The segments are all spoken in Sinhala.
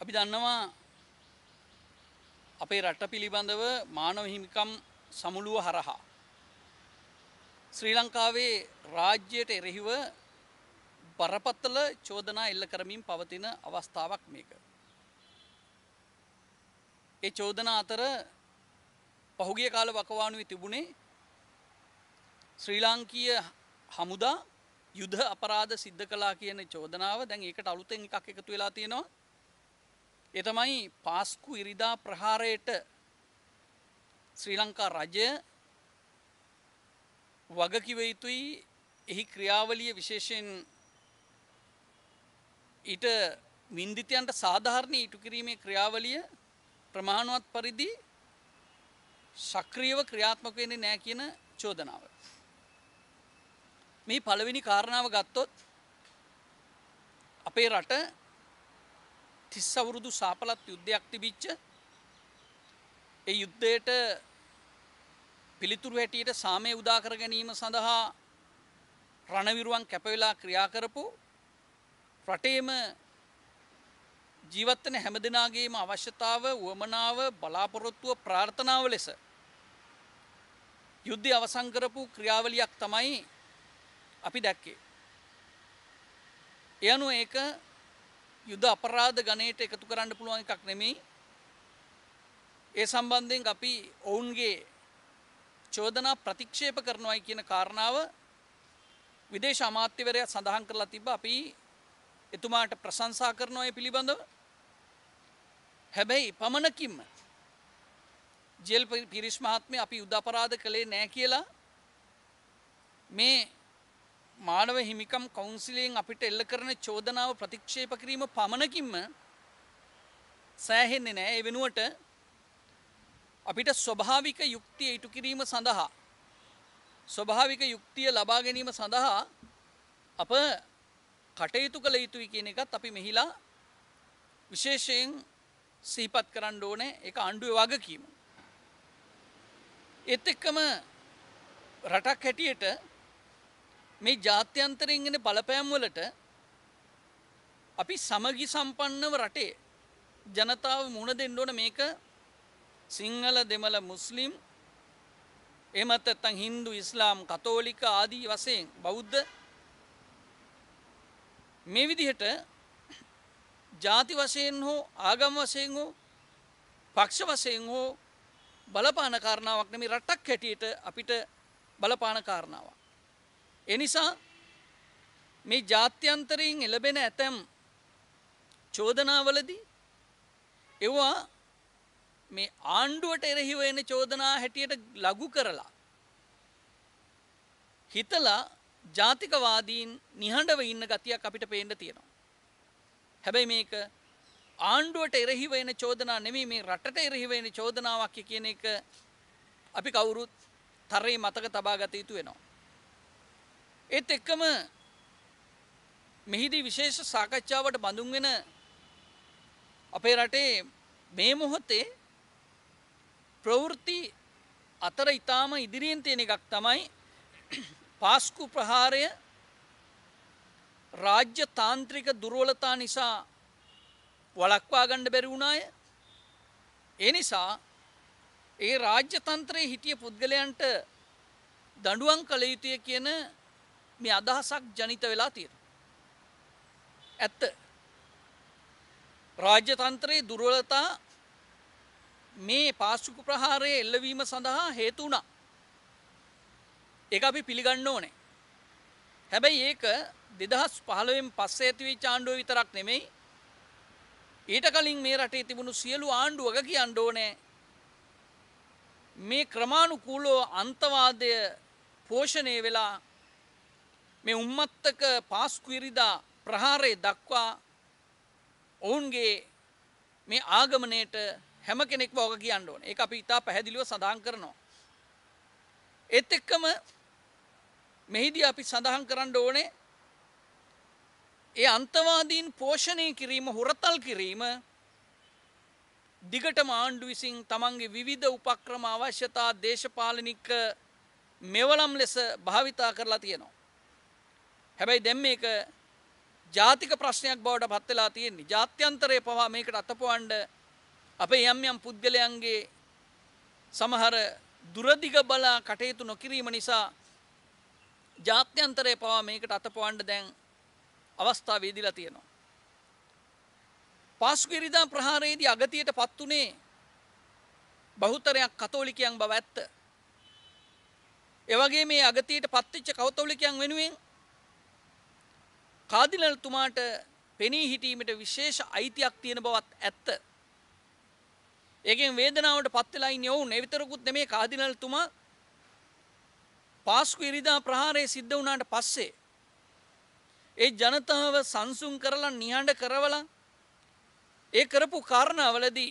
අපි දන්නවා අපේ රට පිළිබඳව මානව හිමිකම් සමුළුව හරහා ශ්‍රී ලංකාවේ රාජ්‍යයට එරෙහිව බරපතල චෝදනා එල්ල කරමින් පවතින අවස්ථාවක් මේක. ඒ චෝදනා අතර පහුගිය කාල වකවානුවේ තිබුණේ ශ්‍රී ලාංකීය හමුදා යුද අපරාධ සිද්ධ කළා කියන චෝදනාව. දැන් ඒකට අලුතෙන් එකක් එකතු වෙලා තියෙනවා. ඒ තමයි පාස්කු ඉරිදා ප්‍රහාරයට ශ්‍රී ලංකා රජය වගකිව යුතුයි. එහි ක්‍රියාවලිය විශේෂයෙන් ඊට වින්දිතයන්ට සාධාරණ ඉටු කිරීමේ ක්‍රියාවලිය ප්‍රමාණවත් පරිදි සක්‍රියව ක්‍රියාත්මක වෙන්නේ නැහැ කියන චෝදනාව. මේ පළවෙනි කාරණාව ගත්තොත් අපේ රට 30 අවුරුදු සාපලත් යුද්ධයක් තිබිච්ච ඒ යුද්ධයට පිළිතුරු හැටියට සාමය උදා කර ගැනීම සඳහා රණවිරුවන් කැප වෙලා ක්‍රියා කරපු රටේම ජීවත් වෙන හැමදෙනාගේම අවශ්‍යතාව, උවමනාව, බලාපොරොත්තුව, ප්‍රාර්ථනාව ලෙස යුද්ධය අවසන් කරපු ක්‍රියාවලියක් තමයි අපි දැක්කේ. ඒ අනුව ඒක යුද අපරාධ ගණයට එකතු කරන්න පුළුවන් එකක් නෙමෙයි. ඒ සම්බන්ධයෙන් අපි ඔවුන්ගේ චෝදනා ප්‍රතික්ෂේප කරනවායි කියන කාරණාව විදේශ අමාත්‍යවරයා සඳහන් කරලා තිබ්බා. අපි එතුමාට ප්‍රශංසා කරනවා ඒ පිළිබඳව. හැබැයි පමණකින්ම ජෙල් පිරිස් මහත්මිය අපි යුද අපරාධ කළේ නැහැ කියලා මේ මානව හිමිකම් කවුන්සිලයෙන් අපිට එල්ල කරන චෝදනාව ප්‍රතික්ෂේප කිරීම පමණකින්ම සෑහෙන්නේ නැහැ. ඒ වෙනුවට අපිට ස්වභාවික යුක්තිය ඉටු කිරීම සඳහා, ස්වභාවික යුක්තිය ලබා ගැනීම සඳහා අප කටයුතු කළ යුතුයි කියන එකත් අපි මෙහිලා විශේෂයෙන් සිහිපත් කරන්න ඕනේ. ඒක ආණ්ඩුවේ වගකීම. ඒත් එක්කම රටක් හැටියට මේ ජාත්‍යන්තරයෙන් එන බලපෑම් වලට අපි සමගි සම්පන්නව රටේ ජනතාව මුහුණ දෙන්න ඕන. මේක සිංහල, දෙමළ, මුස්ලිම්, එහෙමත් නැත්නම් හින්දු, ඉස්ලාම්, කතෝලික ආදී වශයෙන් බෞද්ධ මේ විදිහට ಜಾති වශයෙන් හෝ ආගම් වශයෙන් හෝ පක්ෂ වශයෙන් හෝ බලපාන කාරණාවක් නෙමෙයි, රටක් හැටියට අපිට බලපාන කාරණාවක්. ඒ නිසා මේ ජාත්‍යන්තරයෙන් එළබෙන ඇතැම් චෝදනාවලදී ඒවා මේ ආණ්ඩුවට එරෙහිව එන චෝදනා හැටියට ලඝු කරලා හිතලා ජාතිකවාදීන් නිහඬව ඉන්න ගතියක් අපිට පේන්න තියෙනවා. හැබැයි මේක ආණ්ඩුවට එරෙහිව එන චෝදනා නෙමෙයි, මේ රටට එරෙහිව එන චෝදනාවක් කියන එක අපි කවුරුත් තරේ මතක තබා ගත යුතු වෙනවා. ඒත් එක්කම මෙහිදී විශේෂ සාකච්ඡාවට බඳුන් වෙන අපේ රටේ මේ මොහොතේ ප්‍රවෘත්ති අතර ඊටාම ඉදිරියෙන් තියෙන එකක් තමයි පාස්කු ප්‍රහාරය රාජ්‍ය තාන්ත්‍රික දුර්වලතා නිසා වළක්වා ගන්න බැරි වුණාය. ඒ නිසා ඒ රාජ්‍ය තන්ත්‍රයේ හිටිය පුද්ගලයන්ට දඬුවම් කළ යුතුය කියන මේ අදහසක් ජනිත වෙලා තියෙනවා. ඇත්ත. රාජ්‍ය තන්ත්‍රයේ දුර්වලතා මේ පාස්කු ප්‍රහාරයේ එල්ලවීම සඳහා හේතු වුණා. ඒක අපි පිළිගන්න ඕනේ. හැබැයි ඒක 2015න් පස්සේ ඇතිවෙච්ච ආණ්ඩුව විතරක් නෙමෙයි. ඊට කලින් මේ රටේ තිබුණු සියලු ආණ්ඩු වග කියන්න ඕනේ මේ ක්‍රමානුකූලව අන්තවාදය පෝෂණය වෙලා මේ උම්මත්තක පාස්කු ඉරිදා ප්‍රහාරය දක්වා ඔවුන්ගේ මේ ආගමනයට හැම කෙනෙක්ම වග කියන්න ඕනේ. ඒක අපි ඉතා පැහැදිලිව සඳහන් කරනවා. ඒත් එක්කම මෙහිදී අපි සඳහන් කරන්න ඕනේ ඒ අන්තවාදීන් පෝෂණය කිරීම, හොරතල් කිරීම දිගටම ආණ්ඩු විසින් තමන්ගේ විවිධ උපක්‍රම, අවශ්‍යතා, දේශපාලනික මෙවලම් ලෙස භාවිතා කරලා තියෙනවා. හැබැයි දැන් මේක ජාතික ප්‍රශ්නයක් බවට පත් වෙලා තියෙන්නේ. ජාත්‍යන්තරයේ පවා මේකට අතපොවන්න අපේ යම් යම් පුද්ගලයන්ගේ සමහර දුරදිග බලා කටයුතු නොකිරීම නිසා ජාත්‍යන්තරයේ පවා මේකට අතපොවන්න දැන් අවස්ථාව වේදිලා තියෙනවා. පාස්කුවෙරිදා ප්‍රහාරයේදී අගතියට පත් උනේ බහුතරයක් කතෝලිකයන් බව ඇත්ත. ඒ වගේ මේ අගතියට පත්වෙච්ච කතෝලිකයන් වෙනුවෙන් කාදිනල්තුමාට පෙනී හිටීමට විශේෂ අයිතියක් තියෙන බවත් ඇත්ත. ඒකෙන් වේදනාවට පත් වෙලා ඉන්නේ ඔවුන්. ඒ විතරකුත් නෙමේ කාදිනල්තුමා පාස්කුවෙරිදා ප්‍රහාරය සිද්ධ වුණාට පස්සේ ඒ ජනතාව සංසුන් කරලා නිහඬ කරවලා ඒ කරපු කාරණාවලදී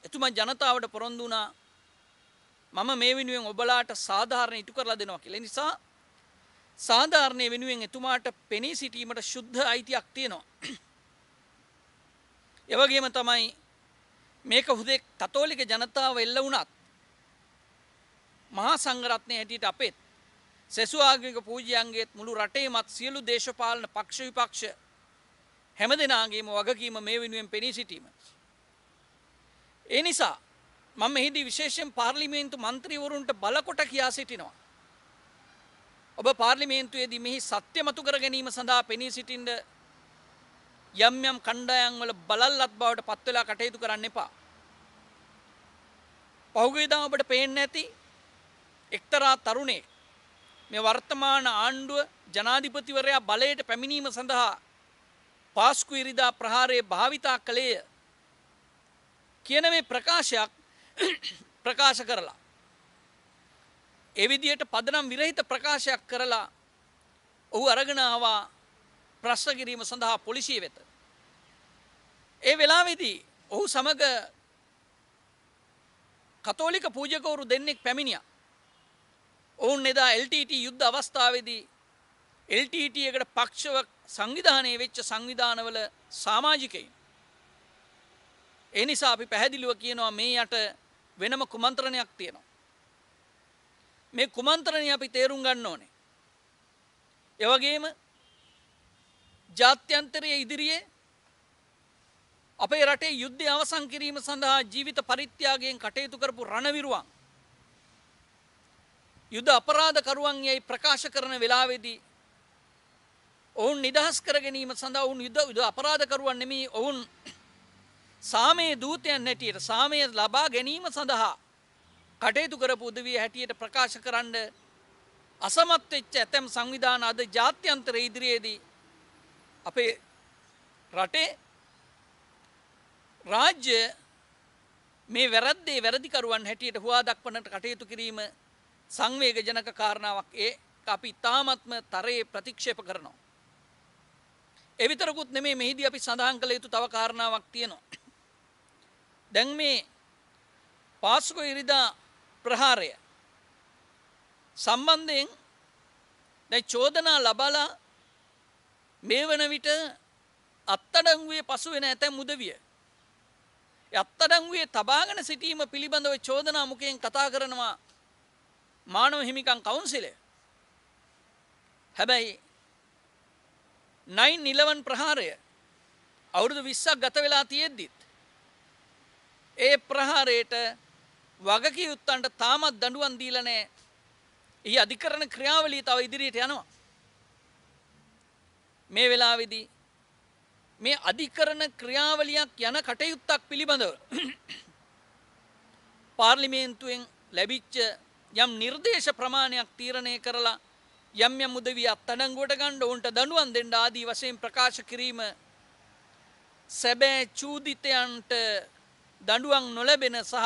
එතුමා ජනතාවට පොරොන්දු වුණා මම මේ වෙනුවෙන් ඔබලාට සාධාරණ ඉටු කරලා දෙනවා කියලා. ඒ නිසා සාධාරණයේ වෙනුවෙන් එතුමාට පෙනී සිටීමට සුද්ධ අයිතියක් තියෙනවා. ඒ වගේම තමයි මේක හුදෙක් කතෝලික ජනතාව එල්ල වුණත් මහා සංඝරත්නයේ හැටියට අපෙත් සෙසු ආගමික පූජ්‍යයන්ගේත් මුළු රටේමත් සියලු දේශපාලන පක්ෂ විපක්ෂ හැමදෙනාගේම වගකීම මේ වෙනුවෙන් පෙනී සිටීම. ඒ නිසා මම මෙහිදී විශේෂයෙන් පාර්ලිමේන්තු මන්ත්‍රීවරුන්ට බලකොට කියා සිටිනවා. ඔබ පාර්ලිමේන්තුවේදී මෙහි සත්‍ය මතු කර ගැනීම සඳහා පෙනී සිටින්න යම් යම් කණ්ඩායම් වල බලල්ලත් බවට පත් වෙලා කටයුතු කරන්න එපා. පහුගියදා ඔබට පේන්නේ නැති එක්තරා තරුණයෙක් මේ වර්තමාන ආණ්ඩුව ජනාධිපතිවරයා බලයට පැමිණීම සඳහා පාස්කුවෙරිදා ප්‍රහාරයේ භාවිතා කළේය කියන මේ ප්‍රකාශයක් ප්‍රකාශ කරලා ඒ විදියට පදනම් විරහිත ප්‍රකාශයක් කරලා ඔහු අරගෙන ආවා ප්‍රශ්න කිරීම සඳහා පොලිසිය වෙත. ඒ වෙලාවේදී ඔහු සමග කතෝලික පූජකවරු දෙන්නෙක් පැමිණියා. ඔවුන් එදා LTT යුද්ධ අවස්ථාවේදී LTT එකට පක්ෂව සංවිධානය වෙච්ච සංවිධානවල සමාජිකයින්. ඒ නිසා අපි පැහැදිලිව කියනවා මේ යට වෙනම කුමන්ත්‍රණයක් තියෙනවා. මේ කුමන්ත්‍රණය අපි තේරුම් ගන්න ඕනේ. ඒ වගේම ජාත්‍යන්තරයේ ඉදිරියේ අපේ රටේ යුද්ධය අවසන් කිරීම සඳහා ජීවිත පරිත්‍යාගයෙන් කටයුතු කරපු රණවිරුවන් යුද්ධ අපරාධකරුවන් යයි ප්‍රකාශ කරන වෙලාවේදී ඔවුන් නිදහස් කර ගැනීම සඳහා ඔවුන් යුද්ධ අපරාධකරුවන් නෙමෙයි ඔවුන් සාමයේ දූතයන් හැටියට සාමය ලබා ගැනීම සඳහා කටයුතු කරපු උදවිය හැටියට ප්‍රකාශ කරන්න අසමත් වෙච්ච ඇතැම් සංවිධාන අද ජාත්‍යන්තර ඉදිරියේදී අපේ රටේ රාජ්‍ය මේ වැරද්දේ වැරදිකරුවන් හැටියට හුවා දක්වන්නට කටයුතු කිරීම සංවේගජනක කාරණාවක්. ඒ අපි තාමත්ම තරයේ ප්‍රතික්ෂේප කරනවා. ඒ විතරකුත් නෙමෙයි මෙහිදී අපි සඳහන් කළ යුතු තව කාරණාවක් තියෙනවා. දැන් මේ පාස්කුවෙරිදා ප්‍රහාරය සම්බන්ධයෙන් දැන් චෝදනා ලබලා මේ වන විට අත්අඩංගුවේ පසු වෙන ඇතැම් උදවිය අත්අඩංගුවේ තබාගෙන සිටීම පිළිබඳව චෝදනා මුඛයෙන් කතා කරනවා මානව හිමිකම් කවුන්සිලය. හැබැයි 9/11 ප්‍රහාරය අවුරුදු 20ක් ගත වෙලා තියෙද්දිත් ඒ ප්‍රහාරයට වගකියුත්තන්ට තාමත් දඬුවම් දීලා නැහැ. ඊ අධිකරණ ක්‍රියාවලිය තව ඉදිරියට යනවා. මේ වෙලාවේදී මේ අධිකරණ ක්‍රියාවලියක් යන කටයුත්තක් පිළිබඳව පාර්ලිමේන්තුවෙන් ලැබිච්ච යම් නිර්දේශ ප්‍රමාණයක් තීරණය කරලා යම් යම් උදවිය අත්අඩංගුවට ගන්න උන්ට දඬුවම් දෙන්න ආදී වශයෙන් ප්‍රකාශ කිරීම සැබෑ චූදිතයන්ට දඬුවම් නොලැබෙන සහ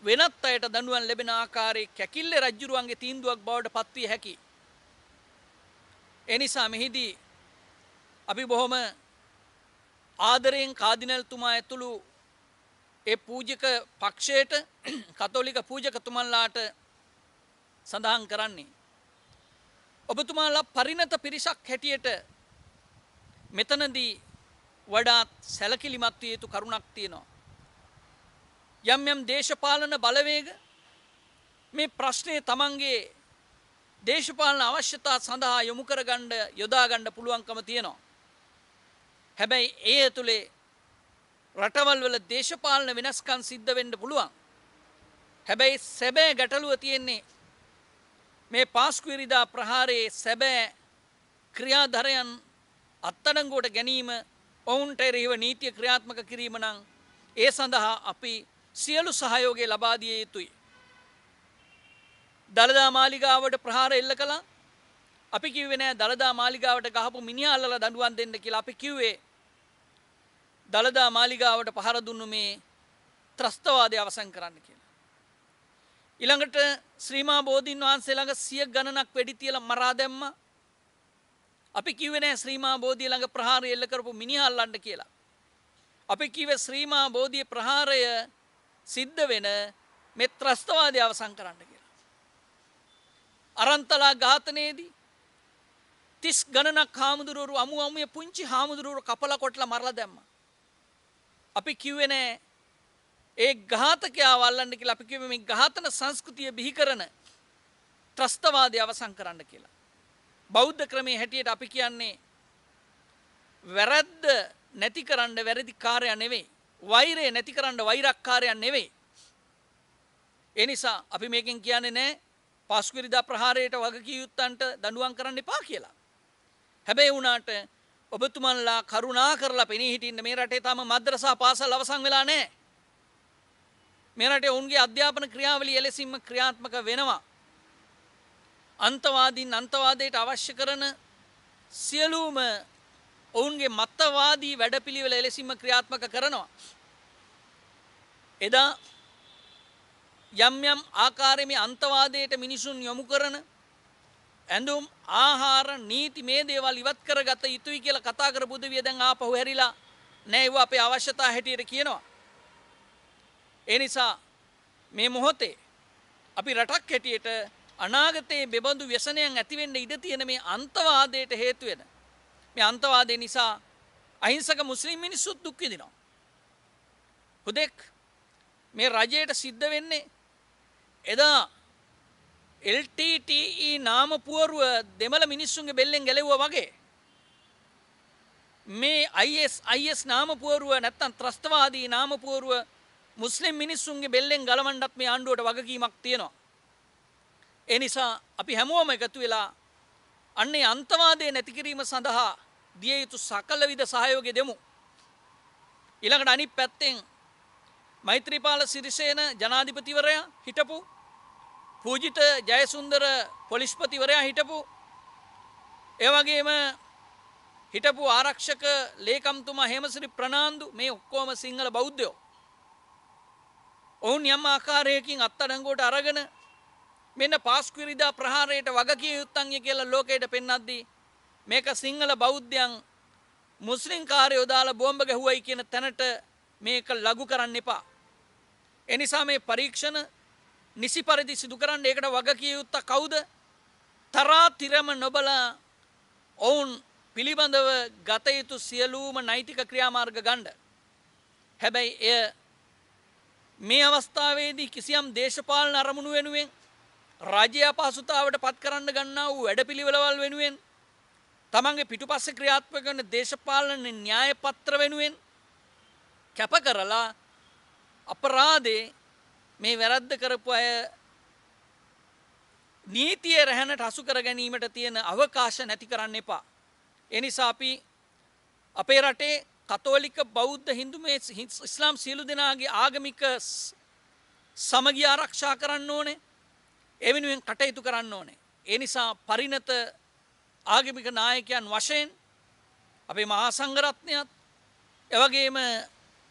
වෙනත් අයට දඬුවම් ලැබෙන ආකාරයේ කැකිල්ල රජුරුවන්ගේ තීන්දුවක් බවට පත්විය හැකියි. ඒ නිසා මෙහිදී අපි බොහොම ආදරයෙන් කාදිනල්තුමා ඇතුළු ඒ පූජක පක්ෂයට කතෝලික පූජකතුමන්ලාට සඳහන් කරන්නේ ඔබතුමාලා පරිණත පිරිසක් හැටියට මෙතනදී වඩාත් සැලකිලිමත් විය යුතු කරුණක් තියෙනවා. යම් යම් දේශපාලන බලවේග මේ ප්‍රශ්නේ තමන්ගේ දේශපාලන අවශ්‍යතා සඳහා යොමු කරගන්න යොදා ගන්න පුළුවන්කම තියෙනවා. හැබැයි ඒ ඇතුලේ රටවල් වල දේශපාලන වෙනස්කම් සිද්ධ වෙන්න පුළුවන්. හැබැයි සැබෑ ගැටලුව තියෙන්නේ මේ පාස්කුවිරිදා ප්‍රහාරයේ සැබෑ ක්‍රියාධරයන් අත්අඩංගුවට ගැනීම ඔවුන්ට එරෙහිව නීතිය ක්‍රියාත්මක කිරීම නම් ඒ සඳහා අපි සියලු සහයෝගය ලබා දිය යුතුයි. දළදා මාලිගාවට ප්‍රහාර එල්ල කළා. අපි කිව්වේ නෑ දළදා මාලිගාවට ගහපු මිනිහා අල්ලලා දඬුවම් දෙන්න කියලා. අපි කිව්වේ දළදා මාලිගාවට පහර දුන්නු මේ ත්‍රස්තවාදය අවසන් කරන්න කියලා. ඊළඟට ශ්‍රීමා බෝධීන් වහන්සේ ළඟ 100 ගණනක් වෙඩි තියලා මරා දැම්මා. අපි කිව්වේ නෑ ශ්‍රීමා බෝධිය ළඟ ප්‍රහාරය එල්ල කරපු මිනිහා අල්ලන්න කියලා. අපි කිව්වේ ශ්‍රීමා බෝධිය ප්‍රහාරය සිද්ධ වෙන මේ ත්‍රස්තවාදය අවසන් කරන්න කියලා. අරන්තලා ඝාතනයේදී 30 ගණනක් හාමුදුරුවෝ අමුයේ පුංචි හාමුදුරුවෝ කපලා කොටලා මරලා දැම්මා. අපි කිව්වේ නෑ ඒ ඝාතකයා වල්ලන්න කියලා. අපි කිව්වේ මේ ඝාතන සංස්කෘතිය බිහි කරන ත්‍රස්තවාදය අවසන් කරන්න කියලා. බෞද්ධ ක්‍රමයේ හැටියට අපි කියන්නේ වැරද්ද නැති කරන්න වැරදිකාරය නෙවෙයි. වෛරය නැති කරන්න වෛරක්කාරය නෙවෙයි. ඒ නිසා අපි මේකෙන් කියන්නේ නෑ පාස්කුවිරිදා ප්‍රහාරයට වගකිය යුත්තන්ට දඬුවම් කරන්න එපා කියලා. හැබැයි වුණාට ඔබතුමන්ලා කරුණා කරලා පෙනී හිටින්න මේ රටේ තාම මද්රසා පාසල් අවසන් වෙලා නැහැ. මේ රටේ ඔවුන්ගේ අධ්‍යාපන ක්‍රියාවලිය එලෙසින්ම ක්‍රියාත්මක වෙනවා. අන්තවාදීන් අන්තවාදයට අවශ්‍ය කරන සියලුම ඔවුන්ගේ මතවාදී වැඩපිළිවෙල එලෙසින්ම ක්‍රියාත්මක කරනවා. එදා යම් යම් ආකාරයේ මේ අන්තවාදයට මිනිසුන් යොමු කරන ඇඳුම් ආහාර නීති මේ දේවල් ඉවත් කරගත යුතුයි කියලා කතා කරපු දෙවිය දැන් ආපහු හැරිලා නෑ. ඒව අපේ අවශ්‍යතා හැටියට කියනවා. ඒ නිසා මේ මොහොතේ අපි රටක් හැටියට අනාගතයේ බෙබඳු ව්‍යසනයන් ඇති වෙන්න ඉඩ තියෙන මේ අන්තවාදයට හේතු වෙන මේ අන්තවාදය නිසා අහිංසක මුස්ලිම් මිනිස්සුත් දුක් විඳිනවා. හුදෙක් මේ රජයට සිද්ධ වෙන්නේ එදා LTTE නාම පුවරුව දෙමළ මිනිස්සුන්ගේ බෙල්ලෙන් ගැලෙව්වා වගේ මේ IS නාම පුවරුව නැත්තම් ත්‍රස්තවාදී නාම පුවරුව මුස්ලිම් මිනිස්සුන්ගේ බෙල්ලෙන් ගලවන්නත් මේ ආණ්ඩුවට වගකීමක් තියෙනවා. ඒ නිසා අපි හැමෝම එකතු වෙලා අන්නේ අන්තවාදය නැති කිරීම සඳහා දිය යුතු සකල විද සහයෝගය දෙමු. ඊළඟට අනිත් පැත්තෙන් මෛත්‍රීපාල සිරිසේන ජනාධිපතිවරයා හිටපු පූජිත ජයසුන්දර පොලිස්පතිවරයා හිටපු ඒ වගේම හිටපු ආරක්ෂක ලේකම්තුමා හේමසිරි ප්‍රනාන්දු මේ ඔක්කොම සිංහල බෞද්ධයෝ. ඔවුන් යම් ආකාරයකින් අත්අඩංගුවට අරගෙන මෙන්න පාස්කුවිරිදා ප්‍රහාරයට වගකිය යුත්තන් කියලා ලෝකයට පෙන්වද්දී මේක සිංහල බෞද්ධයන් මුස්ලිම් කාරයෝ දාලා බෝම්බ ගැහුවයි කියන තැනට මේක ලඝු කරන්න එපා. ඒ නිසා මේ පරීක්ෂණ නිසි පරිදි සිදු කරන්න ඒකට වගකිය යුත්තා කවුද? තරාතිරම නොබලා ඔවුන් පිළිබඳව ගත යුතු සියලුම නෛතික ක්‍රියාමාර්ග ගන්න. හැබැයි එය මේ අවස්ථාවේදී කිසියම් දේශපාලන අරමුණු වෙනුවෙන් රාජ්‍ය අපහසුතාවට පත් කරන්න ගන්නා වූ වැඩපිළිවෙළවල් වෙනුවෙන් තමන්ගේ පිටුපස්සේ ක්‍රියාත්මක කරන දේශපාලන න්‍යාය පත්‍ර වෙනුවෙන් කැප කරලා අපරාධේ මේ වැරද්ද කරපු අය නීතිය රැහැනට හසු කර ගැනීමට තියෙන අවකාශ නැති කරන්න එපා. ඒ නිසා අපි අපේ රටේ කතෝලික බෞද්ධ හින්දු මේ ඉස්ලාම් සියලු දෙනාගේ ආගමික සමගිය ආරක්ෂා කරන්න ඕනේ. ඒ වෙනුවෙන් කටයුතු කරන්න ඕනේ. ඒ නිසා පරිණත ආගමික නායකයන් වශයෙන් අපේ මහා සංඝරත්නයත් එවැගේම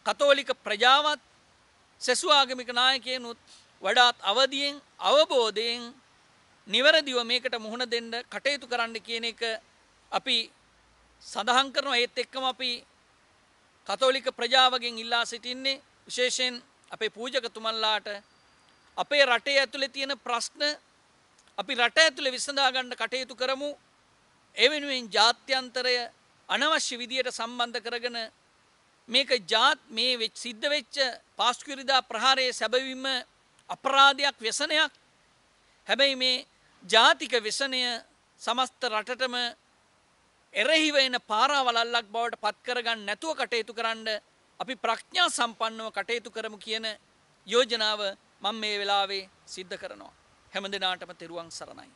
කතෝලික ප්‍රජාවත් සෙසු ආගමික නායකයනුත් වඩාත් අවදියෙන් අවබෝධයෙන් නිවැරදිව මේකට මුහුණ දෙන්න කටයුතු කරන්න කියන එක අපි සඳහන් කරනවා. ඒත් එක්කම අපි කතෝලික ප්‍රජාවගෙන් ඉල්ලා සිටින්නේ විශේෂයෙන් අපේ පූජකතුමන්ලාට අපේ රටේ ඇතුලේ තියෙන ප්‍රශ්න අපි රට ඇතුලේ විසඳා ගන්න කටයුතු කරමු. ඒ වෙනුවෙන් ජාත්‍යන්තරය අනවශ්‍ය විදියට සම්බන්ධ කරගෙන මේක මේ සිද්ධ වෙච්ච පාස්කුවිරිදා ප්‍රහාරයේ සැබවින්ම අපරාධයක් ව්‍යසනයක්. හැබැයි මේ ජාතික ව්‍යසනය සමස්ත රටටම එරෙහිව එන පාරාවලල්ලක් බවට පත් කරගන්න නැතුව කටයුතු කරන්න අපි ප්‍රඥා සම්පන්නව කටයුතු කරමු කියන යෝජනාව මම මේ වෙලාවේ සිද්ධ කරනවා. හැම දිනාටම තෙරුවන් සරණයි.